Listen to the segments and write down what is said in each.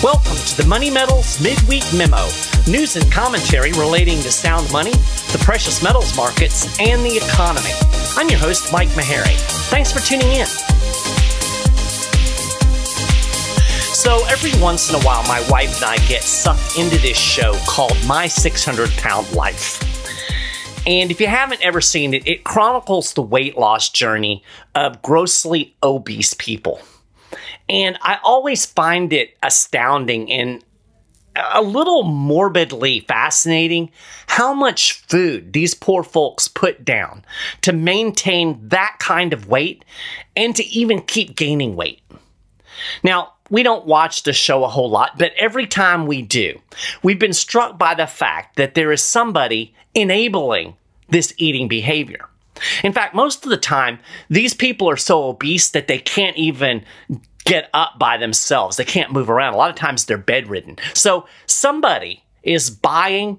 Welcome to the Money Metals Midweek Memo, news and commentary relating to sound money, the precious metals markets, and the economy. I'm your host, Mike Maharrey. Thanks for tuning in. So every once in a while, my wife and I get sucked into this show called My 600-Pound Life. And if you haven't ever seen it, it chronicles the weight loss journey of grossly obese people. And I always find it astounding and a little morbidly fascinating how much food these poor folks put down to maintain that kind of weight and to even keep gaining weight. Now, we don't watch the show a whole lot, but every time we do, we've been struck by the fact that there is somebody enabling this eating behavior. In fact, most of the time, these people are so obese that they can't even get up by themselves. They can't move around. A lot of times they're bedridden. So somebody is buying,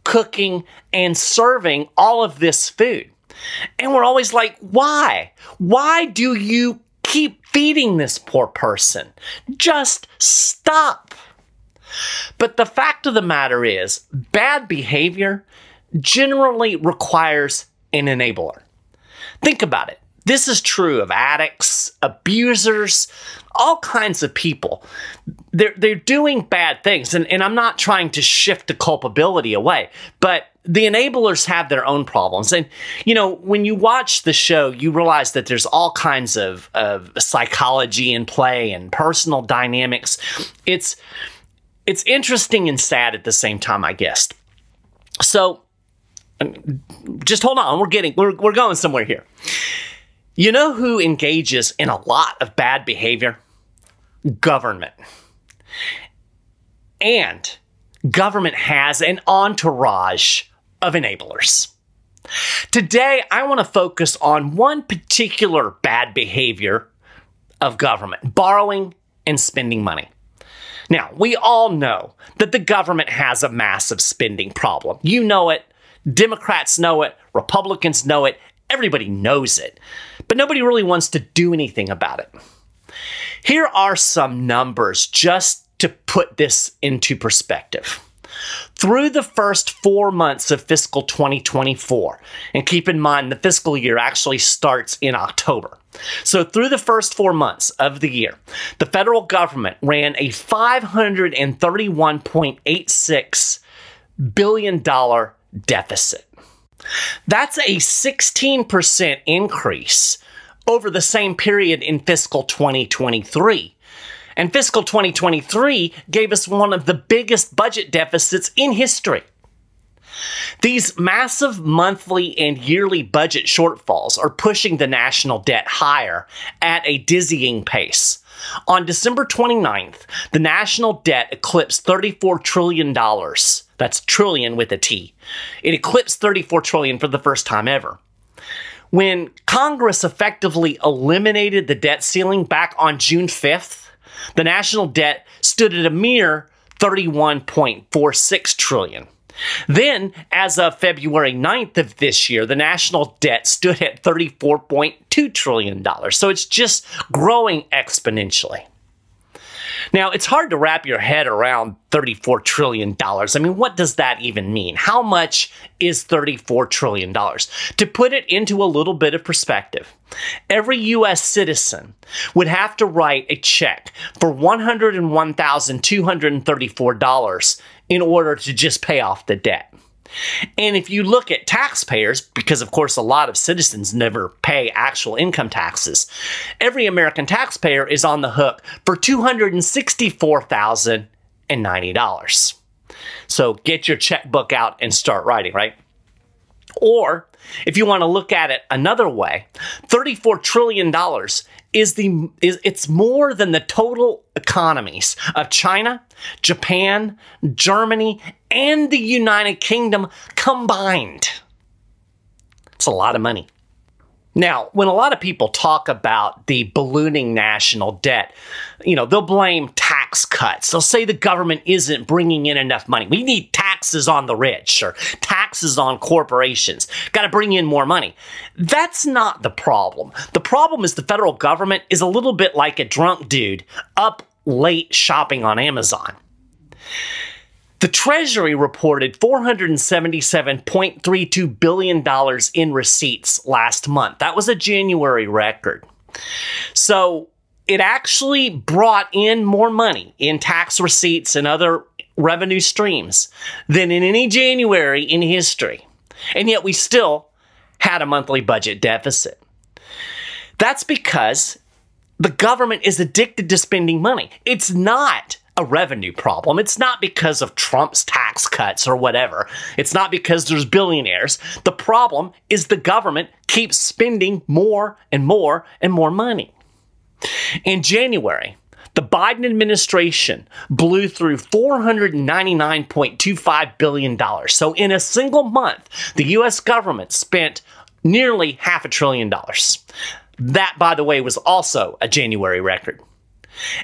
cooking, and serving all of this food. And we're always like, why? Why do you keep feeding this poor person? Just stop. But the fact of the matter is, bad behavior generally requires an enabler. Think about it. This is true of addicts, abusers, all kinds of people. They're doing bad things, and I'm not trying to shift the culpability away, but the enablers have their own problems. And, you know, when you watch the show, you realize that there's all kinds of psychology in play and personal dynamics. It's interesting and sad at the same time, I guess. So just hold on. We're going somewhere here. You know who engages in a lot of bad behavior? Government. And government has an entourage of enablers. Today, I want to focus on one particular bad behavior of government: borrowing and spending money. Now, we all know that the government has a massive spending problem. You know it. Democrats know it. Republicans know it. Everybody knows it, but nobody really wants to do anything about it. Here are some numbers just to put this into perspective. Through the first 4 months of fiscal 2024, and keep in mind the fiscal year actually starts in October. So through the first 4 months of the year, the federal government ran a $531.86 billion deficit. That's a 16% increase over the same period in fiscal 2023. And fiscal 2023 gave us one of the biggest budget deficits in history. These massive monthly and yearly budget shortfalls are pushing the national debt higher at a dizzying pace. On December 29th, the national debt eclipsed $34 trillion. That's trillion with a T. It eclipsed $34 trillion for the first time ever. When Congress effectively eliminated the debt ceiling back on June 5th, the national debt stood at a mere $31.46 trillion. Then, as of February 9th of this year, the national debt stood at $34.2 trillion. So it's just growing exponentially. Now, it's hard to wrap your head around $34 trillion. I mean, what does that even mean? How much is $34 trillion? To put it into a little bit of perspective, every U.S. citizen would have to write a check for $101,234 in order to just pay off the debt. And if you look at taxpayers, because of course a lot of citizens never pay actual income taxes, every American taxpayer is on the hook for $264,090. So get your checkbook out and start writing, right? Or if you want to look at it another way, $34 trillion it's more than the total economies of China, Japan, Germany, and the United Kingdom combined. It's a lot of money. Now, when a lot of people talk about the ballooning national debt, you know, they'll blame tax cuts. They'll say the government isn't bringing in enough money. We need taxes on the rich or taxes on corporations. Got to bring in more money. That's not the problem. The problem is the federal government is a little bit like a drunk dude up late shopping on Amazon. The Treasury reported $477.32 billion in receipts last month. That was a January record. So it actually brought in more money in tax receipts and other revenue streams than in any January in history. And yet we still had a monthly budget deficit. That's because the government is addicted to spending money. It's not a revenue problem. It's not because of Trump's tax cuts or whatever. It's not because there's billionaires. The problem is the government keeps spending more and more and more money. In January, the Biden administration blew through $499.25 billion. So in a single month, the U.S. government spent nearly $500 billion. That, by the way, was also a January record.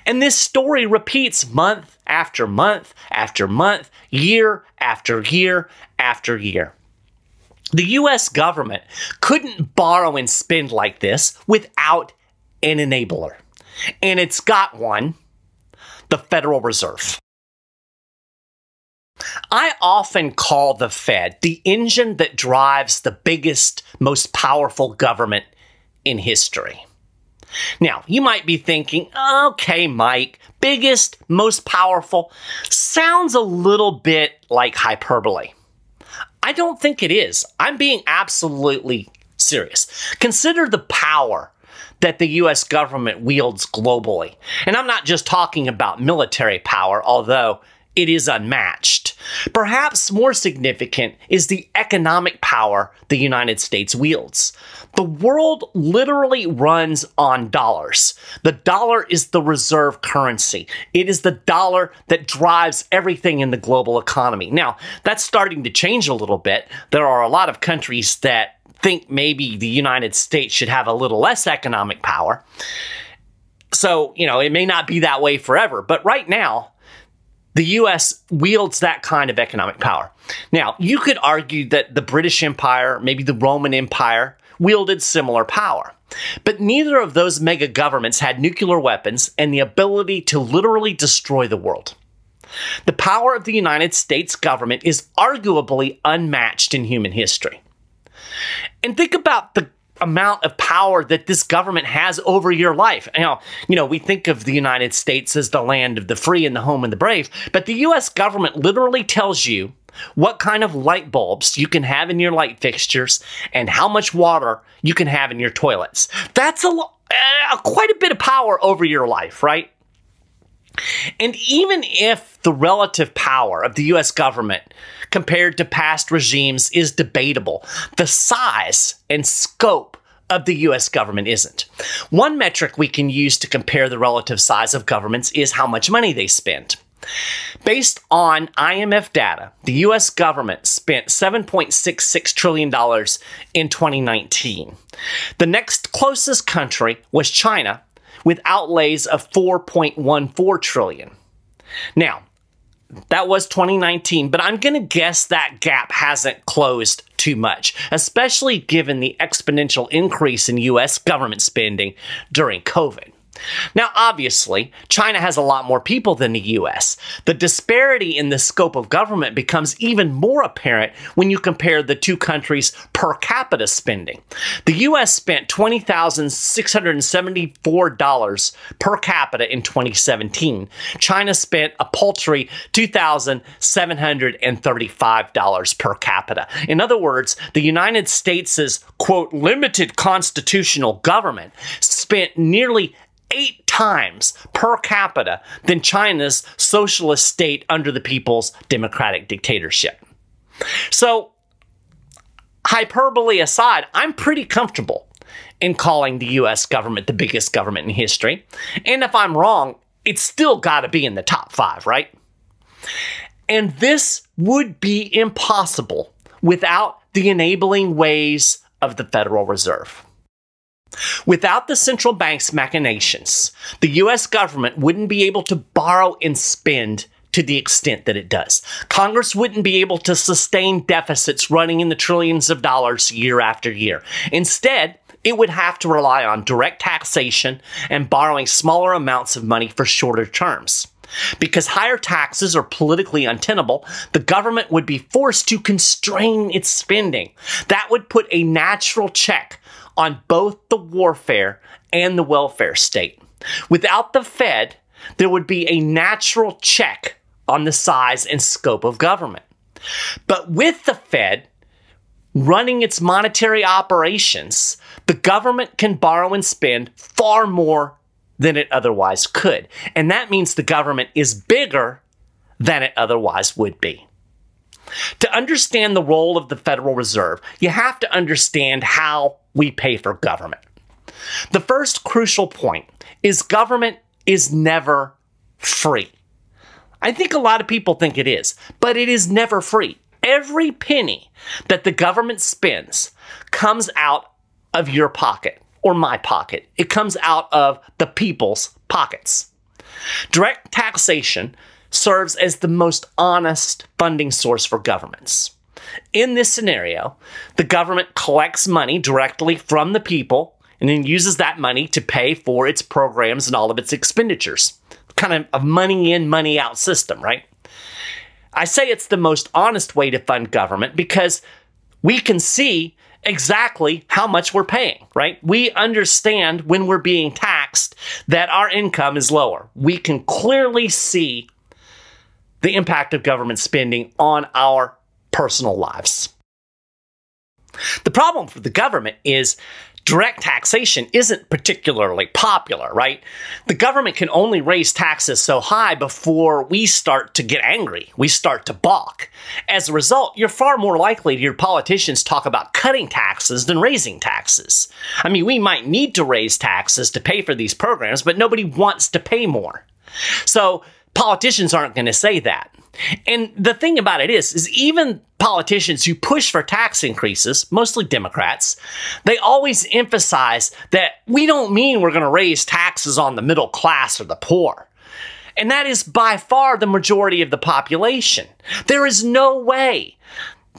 And this story repeats month after month after month, year after year after year. The U.S. government couldn't borrow and spend like this without an enabler. And it's got one, the Federal Reserve. I often call the Fed the engine that drives the biggest, most powerful government in history. Now, you might be thinking, okay, Mike, biggest, most powerful, sounds a little bit like hyperbole. I don't think it is. I'm being absolutely serious. Consider the power that the U.S. government wields globally. And I'm not just talking about military power, although it is unmatched. Perhaps more significant is the economic power the United States wields. The world literally runs on dollars. The dollar is the reserve currency. It is the dollar that drives everything in the global economy. Now, that's starting to change a little bit. There are a lot of countries that think maybe the United States should have a little less economic power. So, it may not be that way forever. But right now, the U.S. wields that kind of economic power. Now, you could argue that the British Empire, maybe the Roman Empire, wielded similar power. But neither of those mega governments had nuclear weapons and the ability to literally destroy the world. The power of the United States government is arguably unmatched in human history. And think about the amount of power that this government has over your life. We think of the United States as the land of the free and the home of the brave, but the U.S. government literally tells you what kind of light bulbs you can have in your light fixtures and how much water you can have in your toilets. That's quite a bit of power over your life, right? And even if the relative power of the U.S. government compared to past regimes is debatable, the size and scope of the U.S. government isn't. One metric we can use to compare the relative size of governments is how much money they spend. Based on IMF data, the U.S. government spent $7.66 trillion in 2019. The next closest country was China, with outlays of $4.14 trillion. Now, that was 2019, but I'm going to guess that gap hasn't closed too much, especially given the exponential increase in U.S. government spending during COVID. Now, obviously, China has a lot more people than the U.S. The disparity in the scope of government becomes even more apparent when you compare the two countries' per capita spending. The U.S. spent $20,674 per capita in 2017. China spent a paltry $2,735 per capita. In other words, the United States', quote, limited constitutional government spent nearly 8 times per capita than China's socialist state under the People's Democratic dictatorship. So, hyperbole aside, I'm pretty comfortable in calling the U.S. government the biggest government in history. And if I'm wrong, it's still got to be in the top 5, right? And this would be impossible without the enabling ways of the Federal Reserve. Without the central bank's machinations, the U.S. government wouldn't be able to borrow and spend to the extent that it does. Congress wouldn't be able to sustain deficits running in the trillions of dollars year after year. Instead, it would have to rely on direct taxation and borrowing smaller amounts of money for shorter terms. Because higher taxes are politically untenable, the government would be forced to constrain its spending. That would put a natural check on both the warfare and the welfare state. Without the Fed, there would be a natural check on the size and scope of government. But with the Fed running its monetary operations, the government can borrow and spend far more than it otherwise could. And that means the government is bigger than it otherwise would be. To understand the role of the Federal Reserve, you have to understand how we pay for government. The first crucial point is government is never free. I think a lot of people think it is, but it is never free. Every penny that the government spends comes out of your pocket or my pocket. It comes out of the people's pockets. Direct taxation serves as the most honest funding source for governments. In this scenario, the government collects money directly from the people and then uses that money to pay for its programs and all of its expenditures. Kind of a money in, money out system, right? I say it's the most honest way to fund government because we can see exactly how much we're paying, right? We understand when we're being taxed that our income is lower. We can clearly see the impact of government spending on our personal lives. The problem for the government is direct taxation isn't particularly popular, right? The government can only raise taxes so high before we start to get angry. We start to balk. As a result, you're far more likely to hear politicians talk about cutting taxes than raising taxes. I mean, we might need to raise taxes to pay for these programs, but nobody wants to pay more. So politicians aren't going to say that. And the thing about it is even politicians who push for tax increases, mostly Democrats, they always emphasize that we don't mean we're going to raise taxes on the middle class or the poor. And that is by far the majority of the population. There is no way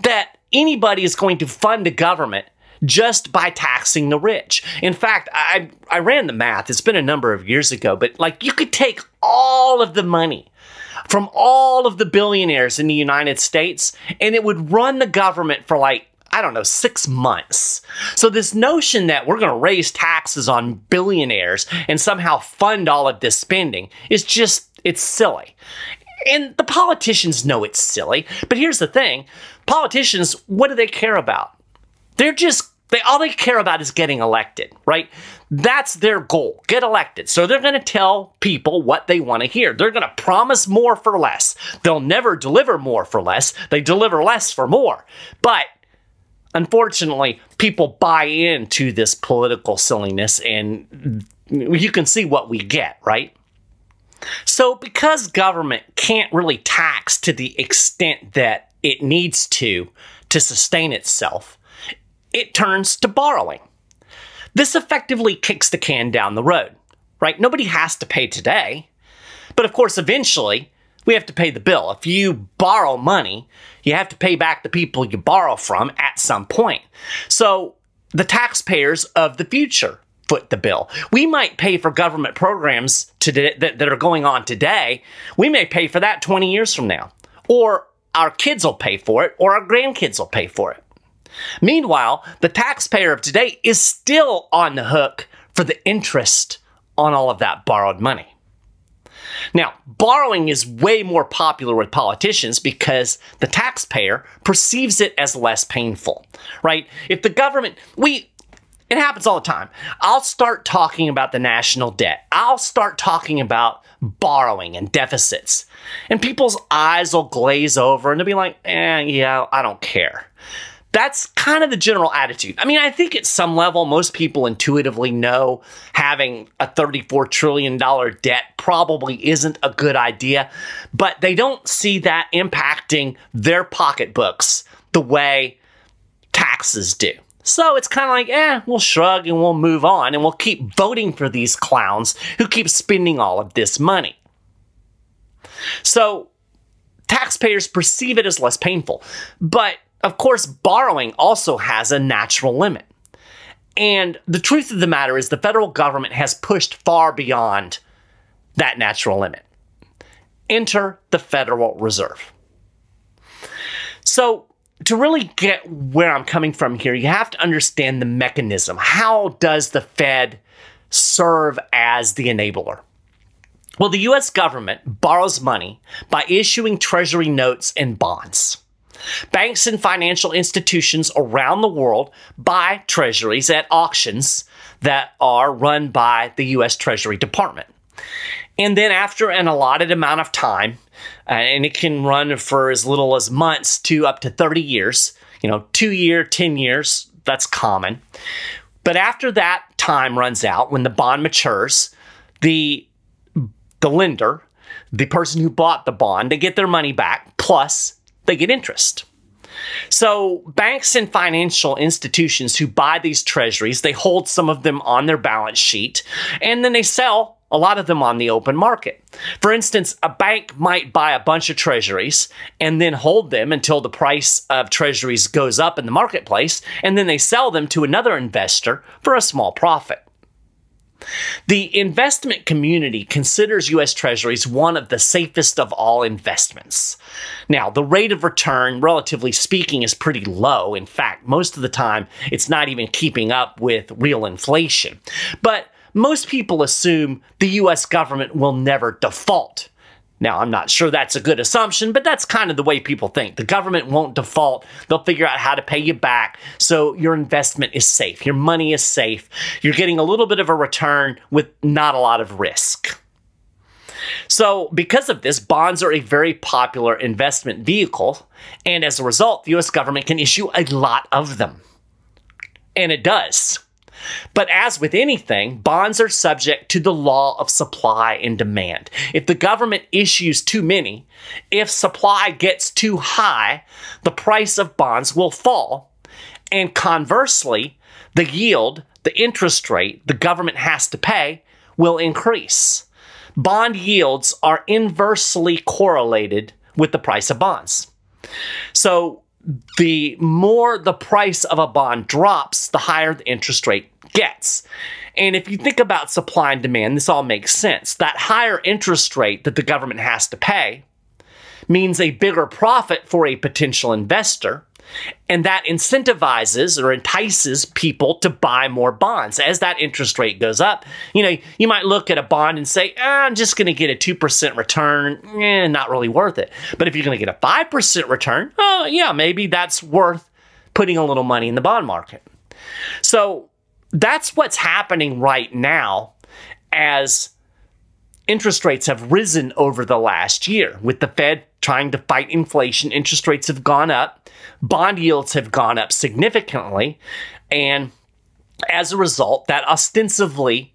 that anybody is going to fund a government just by taxing the rich. In fact, I ran the math. It's been a number of years ago, but like you could take all of the money from all of the billionaires in the United States, and it would run the government for like, I don't know, 6 months. So this notion that we're going to raise taxes on billionaires and somehow fund all of this spending is just, it's silly. And the politicians know it's silly, but here's the thing. Politicians, what do they care about? All they care about is getting elected, right? That's their goal, get elected. So they're going to tell people what they want to hear. They're going to promise more for less. They'll never deliver more for less. They deliver less for more. But unfortunately, people buy into this political silliness, and you can see what we get, right? So because government can't really tax to the extent that it needs to sustain itself, it turns to borrowing. This effectively kicks the can down the road, right? Nobody has to pay today, but of course, eventually, we have to pay the bill. If you borrow money, you have to pay back the people you borrow from at some point. So the taxpayers of the future foot the bill. We might pay for government programs today that are going on today. We may pay for that 20 years from now, or our kids will pay for it, or our grandkids will pay for it. Meanwhile, the taxpayer of today is still on the hook for the interest on all of that borrowed money. Now, borrowing is way more popular with politicians because the taxpayer perceives it as less painful, right? If the government, it happens all the time. I'll start talking about the national debt. I'll start talking about borrowing and deficits. And people's eyes will glaze over and they'll be like, yeah, I don't care. That's kind of the general attitude. I mean, I think at some level, most people intuitively know having a $34 trillion debt probably isn't a good idea, but they don't see that impacting their pocketbooks the way taxes do. So it's kind of like, we'll shrug and we'll move on and we'll keep voting for these clowns who keep spending all of this money. So taxpayers perceive it as less painful, but of course, borrowing also has a natural limit. And the truth of the matter is the federal government has pushed far beyond that natural limit. Enter the Federal Reserve. So, to really get where I'm coming from here, you have to understand the mechanism. How does the Fed serve as the enabler? Well, the U.S. government borrows money by issuing treasury notes and bonds. Banks and financial institutions around the world buy treasuries at auctions that are run by the U.S. Treasury Department. And then after an allotted amount of time, and it can run for as little as months to up to 30 years, 2 years, 10 years, that's common. But after that time runs out, when the bond matures, the lender, the person who bought the bond, they get their money back, plus they get interest. So banks and financial institutions who buy these treasuries, they hold some of them on their balance sheet, and then they sell a lot of them on the open market. For instance, a bank might buy a bunch of treasuries and then hold them until the price of treasuries goes up in the marketplace, and then they sell them to another investor for a small profit. The investment community considers U.S. Treasuries one of the safest of all investments. Now, the rate of return, relatively speaking, is pretty low. In fact, most of the time, it's not even keeping up with real inflation. But most people assume the U.S. government will never default. Now, I'm not sure that's a good assumption, but that's kind of the way people think. The government won't default. They'll figure out how to pay you back, so your investment is safe. Your money is safe. You're getting a little bit of a return with not a lot of risk. So because of this, bonds are a very popular investment vehicle, and as a result, the U.S. government can issue a lot of them. And it does. But as with anything, bonds are subject to the law of supply and demand. If the government issues too many, if supply gets too high, the price of bonds will fall. And conversely, the yield, the interest rate the government has to pay will increase. Bond yields are inversely correlated with the price of bonds. So the more the price of a bond drops, the higher the interest rate gets. And if you think about supply and demand, this all makes sense. That higher interest rate that the government has to pay means a bigger profit for a potential investor, and that incentivizes or entices people to buy more bonds. As that interest rate goes up, you might look at a bond and say, I'm just going to get a 2% return, not really worth it. But if you're going to get a 5% return, oh yeah, maybe that's worth putting a little money in the bond market. So that's what's happening right now as interest rates have risen over the last year. With the Fed trying to fight inflation, interest rates have gone up, bond yields have gone up significantly, and as a result, that ostensibly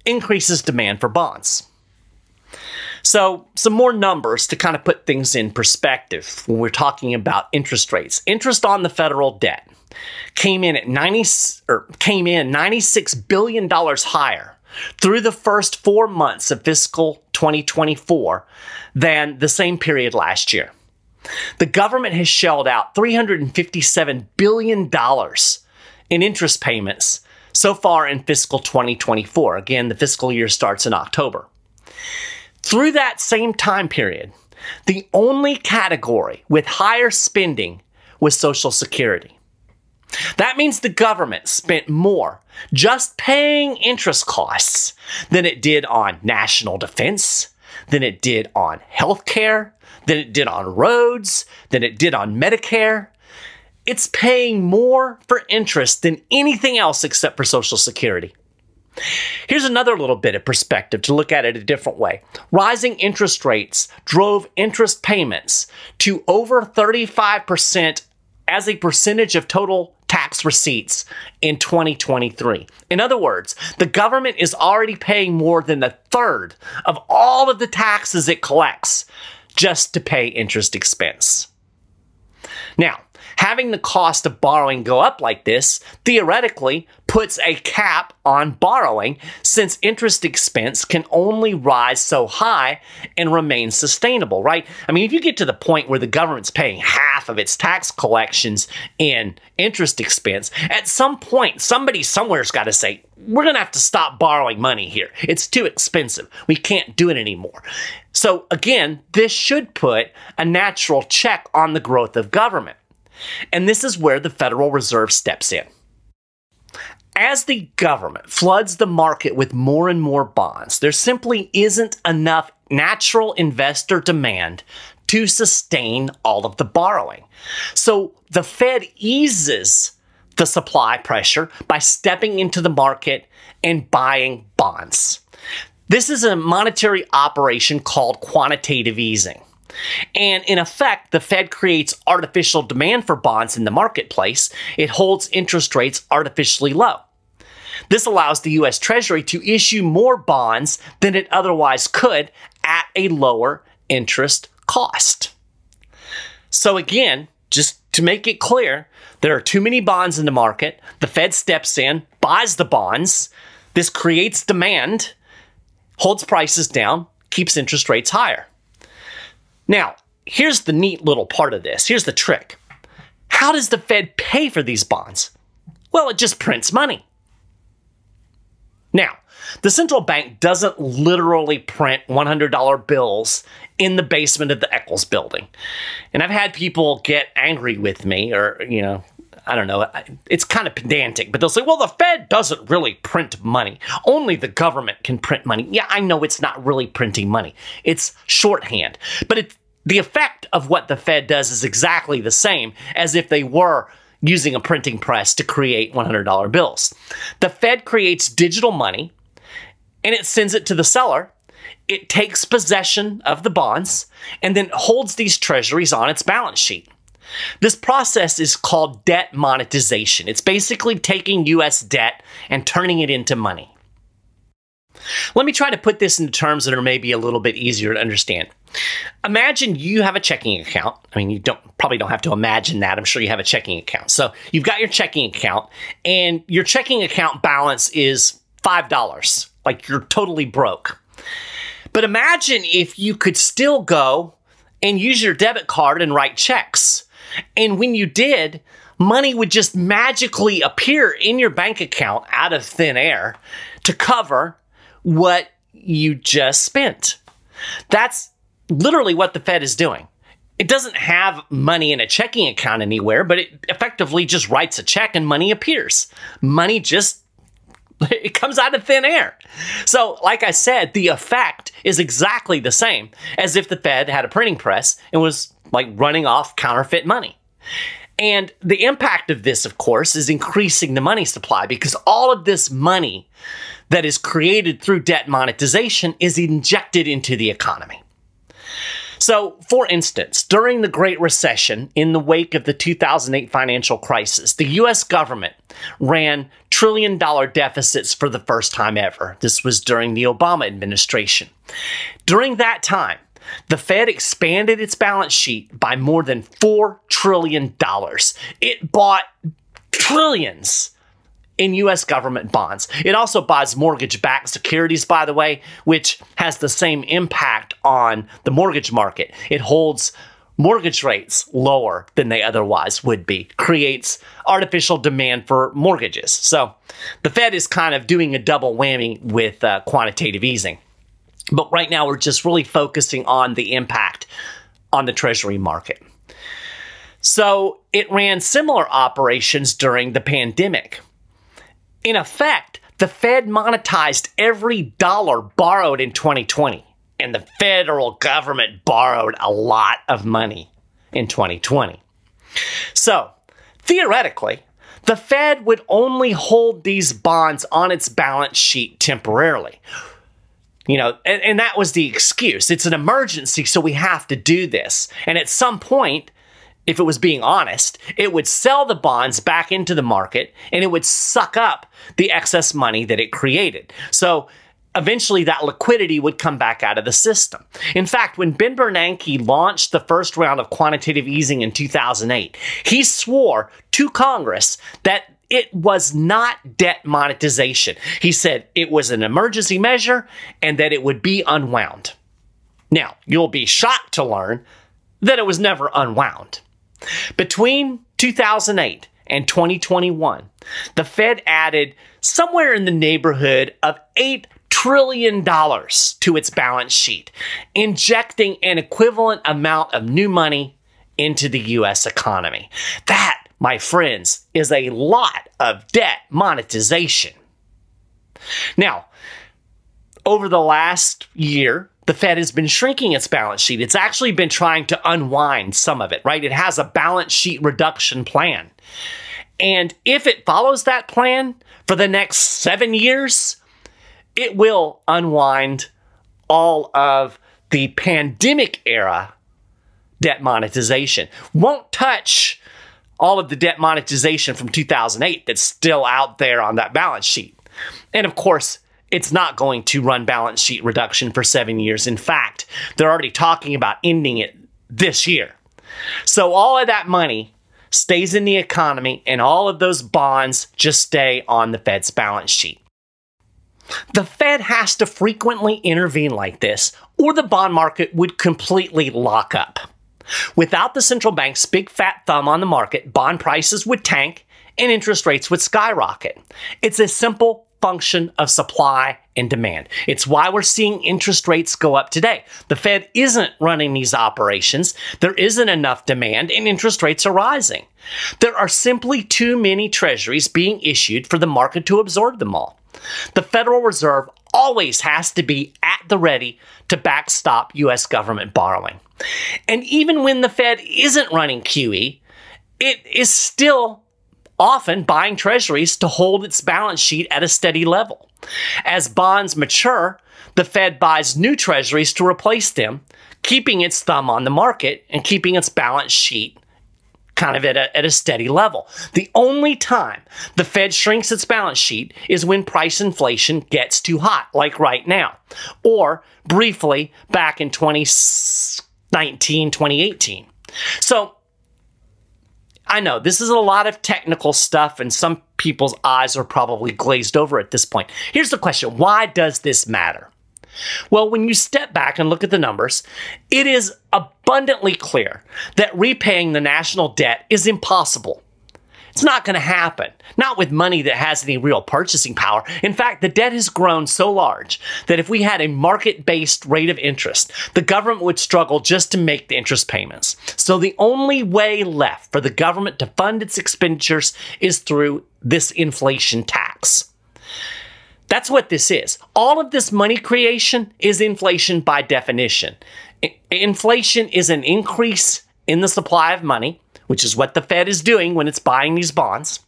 increases demand for bonds. So some more numbers to kind of put things in perspective when we're talking about interest rates. Interest on the federal debt came in $96 billion higher through the first 4 months of fiscal 2024 than the same period last year. The government has shelled out $357 billion in interest payments so far in fiscal 2024. Again, the fiscal year starts in October. Through that same time period, the only category with higher spending was Social Security. That means the government spent more just paying interest costs than it did on national defense, than it did on health care, than it did on roads, than it did on Medicare. It's paying more for interest than anything else except for Social Security. Here's another little bit of perspective to look at it a different way. Rising interest rates drove interest payments to over 35% as a percentage of total tax receipts in 2023. In other words, the government is already paying more than a third of all of the taxes it collects just to pay interest expense. Now, Having the cost of borrowing go up like this theoretically puts a cap on borrowing, since interest expense can only rise so high and remain sustainable, right? I mean, if you get to the point where the government's paying half of its tax collections in interest expense, at some point, somebody somewhere's got to say, we're going to have to stop borrowing money here. It's too expensive. We can't do it anymore. So again, this should put a natural check on the growth of government. And this is where the Federal Reserve steps in. As the government floods the market with more and more bonds, there simply isn't enough natural investor demand to sustain all of the borrowing. So the Fed eases the supply pressure by stepping into the market and buying bonds. This is a monetary operation called quantitative easing. And in effect, the Fed creates artificial demand for bonds in the marketplace. It holds interest rates artificially low. This allows the U.S. Treasury to issue more bonds than it otherwise could at a lower interest cost. So again, just to make it clear, there are too many bonds in the market. The Fed steps in, buys the bonds. This creates demand, holds prices down, keeps interest rates higher. Now, here's the neat little part of this. Here's the trick. How does the Fed pay for these bonds? Well, it just prints money. Now, the central bank doesn't literally print $100 bills in the basement of the Eccles building. And I've had people get angry with me, or, I don't know, it's kind of pedantic, but they'll say, well, the Fed doesn't really print money. Only the government can print money. Yeah, I know it's not really printing money. It's shorthand. But the effect of what the Fed does is exactly the same as if they were using a printing press to create $100 bills. The Fed creates digital money, and it sends it to the seller. It takes possession of the bonds, and then holds these treasuries on its balance sheet. This process is called debt monetization. It's basically taking U.S. debt and turning it into money. Let me try to put this into terms that are maybe a little bit easier to understand. Imagine you have a checking account. I mean, you probably don't have to imagine that. I'm sure you have a checking account. So you've got your checking account, and your checking account balance is $5. Like, you're totally broke. But imagine if you could still go and use your debit card and write checks. And when you did, money would just magically appear in your bank account out of thin air to cover what you just spent. That's literally what the Fed is doing. It doesn't have money in a checking account anywhere, but it effectively just writes a check and money appears. Money just, it comes out of thin air. So, like I said, the effect is exactly the same as if the Fed had a printing press and was like running off counterfeit money. And the impact of this, of course, is increasing the money supply, because all of this money that is created through debt monetization is injected into the economy. So, for instance, during the Great Recession, in the wake of the 2008 financial crisis, the U.S. government ran trillion-dollar deficits for the first time ever. This was during the Obama administration. During that time, the Fed expanded its balance sheet by more than $4 trillion. It bought trillions in U.S. government bonds. It also buys mortgage-backed securities, by the way, which has the same impact on the mortgage market. It holds mortgage rates lower than they otherwise would be, creates artificial demand for mortgages. So the Fed is kind of doing a double whammy with quantitative easing. But right now, we're just really focusing on the impact on the Treasury market. So it ran similar operations during the pandemic. In effect, the Fed monetized every dollar borrowed in 2020, and the federal government borrowed a lot of money in 2020. So, theoretically, the Fed would only hold these bonds on its balance sheet temporarily. And that was the excuse. It's an emergency, so we have to do this. And at some point, if it was being honest, it would sell the bonds back into the market, and it would suck up the excess money that it created. So eventually that liquidity would come back out of the system. In fact, when Ben Bernanke launched the first round of quantitative easing in 2008, he swore to Congress that it was not debt monetization. He said it was an emergency measure and that it would be unwound. Now, you'll be shocked to learn that it was never unwound. Between 2008 and 2021, the Fed added somewhere in the neighborhood of $8 trillion to its balance sheet, injecting an equivalent amount of new money into the U.S. economy. That, my friends, is a lot of debt monetization. Now, over the last year, the Fed has been shrinking its balance sheet. It's actually been trying to unwind some of it, right? It has a balance sheet reduction plan. And if it follows that plan for the next 7 years, it will unwind all of the pandemic era debt monetization. Won't touch all of the debt monetization from 2008 that's still out there on that balance sheet. And of course, it's not going to run balance sheet reduction for 7 years. In fact, they're already talking about ending it this year. So all of that money stays in the economy and all of those bonds just stay on the Fed's balance sheet. The Fed has to frequently intervene like this, or the bond market would completely lock up. Without the central bank's big fat thumb on the market, bond prices would tank and interest rates would skyrocket. It's a simple function of supply and demand. It's why we're seeing interest rates go up today. The Fed isn't running these operations. There isn't enough demand and interest rates are rising. There are simply too many treasuries being issued for the market to absorb them all. The Federal Reserve always has to be at the ready to backstop U.S. government borrowing. And even when the Fed isn't running QE, it is still often buying treasuries to hold its balance sheet at a steady level. As bonds mature, the Fed buys new treasuries to replace them, keeping its thumb on the market and keeping its balance sheet kind of at a steady level. The only time the Fed shrinks its balance sheet is when price inflation gets too hot, like right now, or briefly back in 2019, 2018. So I know this is a lot of technical stuff and some people's eyes are probably glazed over at this point. Here's the question: why does this matter? Well, when you step back and look at the numbers, it is abundantly clear that repaying the national debt is impossible. It's not going to happen, not with money that has any real purchasing power. In fact, the debt has grown so large that if we had a market-based rate of interest, the government would struggle just to make the interest payments. So the only way left for the government to fund its expenditures is through this inflation tax. That's what this is. All of this money creation is inflation by definition. Inflation is an increase in the supply of money, which is what the Fed is doing when it's buying these bonds,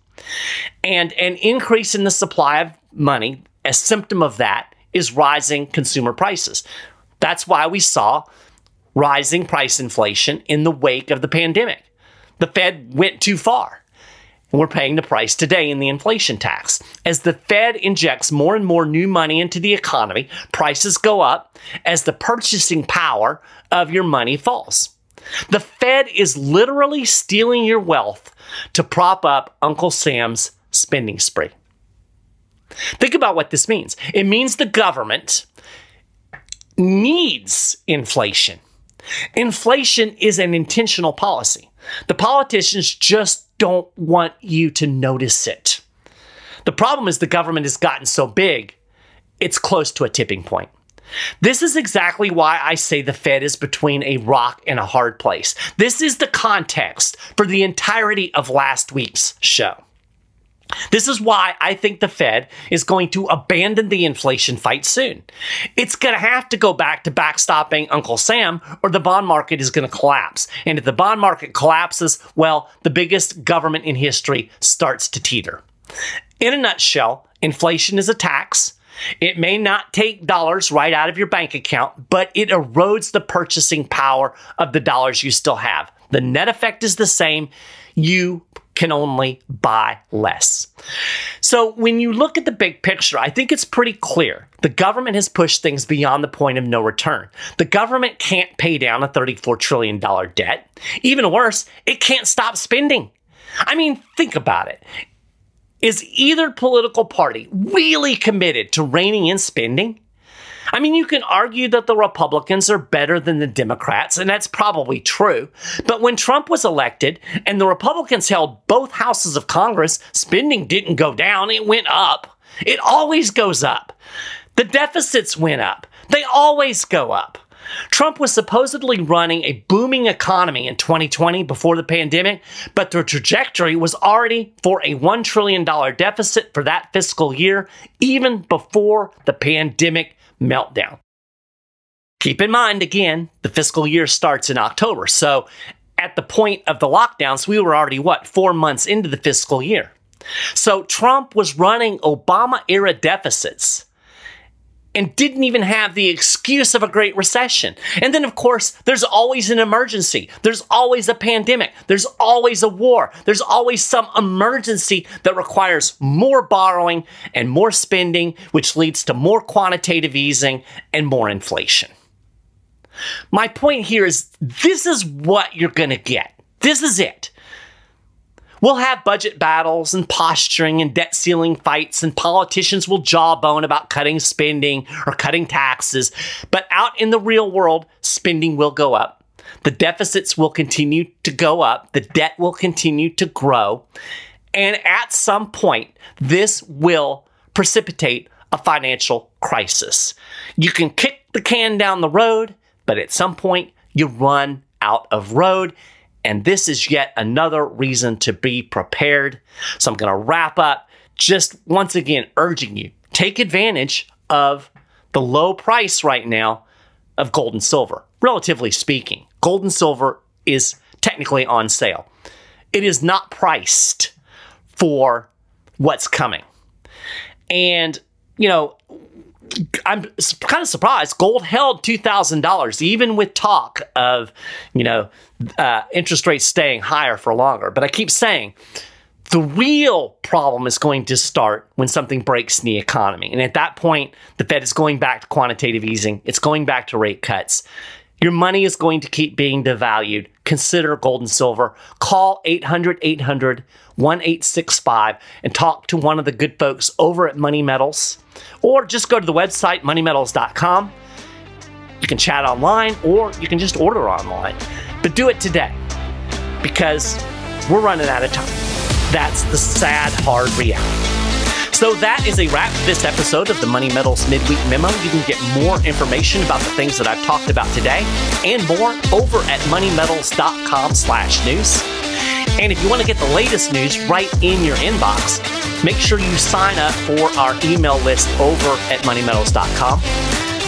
and an increase in the supply of money, a symptom of that is rising consumer prices. That's why we saw rising price inflation in the wake of the pandemic. The Fed went too far. And we're paying the price today in the inflation tax. As the Fed injects more and more new money into the economy, prices go up as the purchasing power of your money falls. The Fed is literally stealing your wealth to prop up Uncle Sam's spending spree. Think about what this means. It means the government needs inflation. Inflation is an intentional policy. The politicians just don't want you to notice it. The problem is the government has gotten so big, it's close to a tipping point. This is exactly why I say the Fed is between a rock and a hard place. This is the context for the entirety of last week's show. This is why I think the Fed is going to abandon the inflation fight soon. It's going to have to go back to backstopping Uncle Sam, or the bond market is going to collapse. And if the bond market collapses, well, the biggest government in history starts to teeter. In a nutshell, inflation is a tax. It may not take dollars right out of your bank account, but it erodes the purchasing power of the dollars you still have. The net effect is the same. You can only buy less. So when you look at the big picture, I think it's pretty clear. The government has pushed things beyond the point of no return. The government can't pay down a $34 trillion debt. Even worse, it can't stop spending. I mean, think about it. Is either political party really committed to reining in spending? I mean, you can argue that the Republicans are better than the Democrats, and that's probably true. But when Trump was elected and the Republicans held both houses of Congress, spending didn't go down, it went up. It always goes up. The deficits went up. They always go up. Trump was supposedly running a booming economy in 2020 before the pandemic, but the trajectory was already for a $1 trillion deficit for that fiscal year, even before the pandemic meltdown. Keep in mind, again, the fiscal year starts in October. So at the point of the lockdowns, we were already, 4 months into the fiscal year. So Trump was running Obama-era deficits and didn't even have the excuse of a Great Recession. And then, of course, there's always an emergency. There's always a pandemic. There's always a war. There's always some emergency that requires more borrowing and more spending, which leads to more quantitative easing and more inflation. My point here is this is what you're going to get. This is it. We'll have budget battles and posturing and debt ceiling fights, and politicians will jawbone about cutting spending or cutting taxes. But out in the real world, spending will go up. The deficits will continue to go up. The debt will continue to grow. And at some point, this will precipitate a financial crisis. You can kick the can down the road, but at some point, you run out of road. And this is yet another reason to be prepared. So I'm going to wrap up just once again urging you, take advantage of the low price right now of gold and silver. Relatively speaking, gold and silver is technically on sale. It is not priced for what's coming. And, you know, I'm kind of surprised. Gold held $2,000, even with talk of, interest rates staying higher for longer. But I keep saying the real problem is going to start when something breaks in the economy. And at that point, the Fed is going back to quantitative easing. It's going back to rate cuts. Your money is going to keep being devalued. Consider gold and silver. Call 800-800-1865 and talk to one of the good folks over at Money Metals. Or just go to the website, moneymetals.com. You can chat online or you can just order online. But do it today because we're running out of time. That's the sad, hard reality. So that is a wrap for this episode of the Money Metals Midweek Memo. You can get more information about the things that I've talked about today and more over at moneymetals.com/news. And if you want to get the latest news right in your inbox, make sure you sign up for our email list over at moneymetals.com.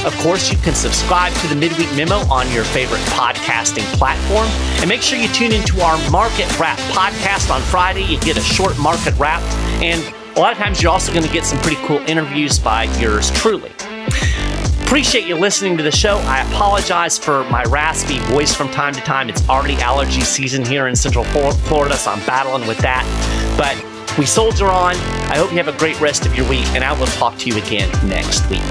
Of course, you can subscribe to the Midweek Memo on your favorite podcasting platform. And make sure you tune into our Market Wrap podcast on Friday. You get a short market wrap. And a lot of times you're also going to get some pretty cool interviews by yours truly. Appreciate you listening to the show. I apologize for my raspy voice from time to time. It's already allergy season here in Central Florida, so I'm battling with that. But we soldier on. I hope you have a great rest of your week, and I will talk to you again next week.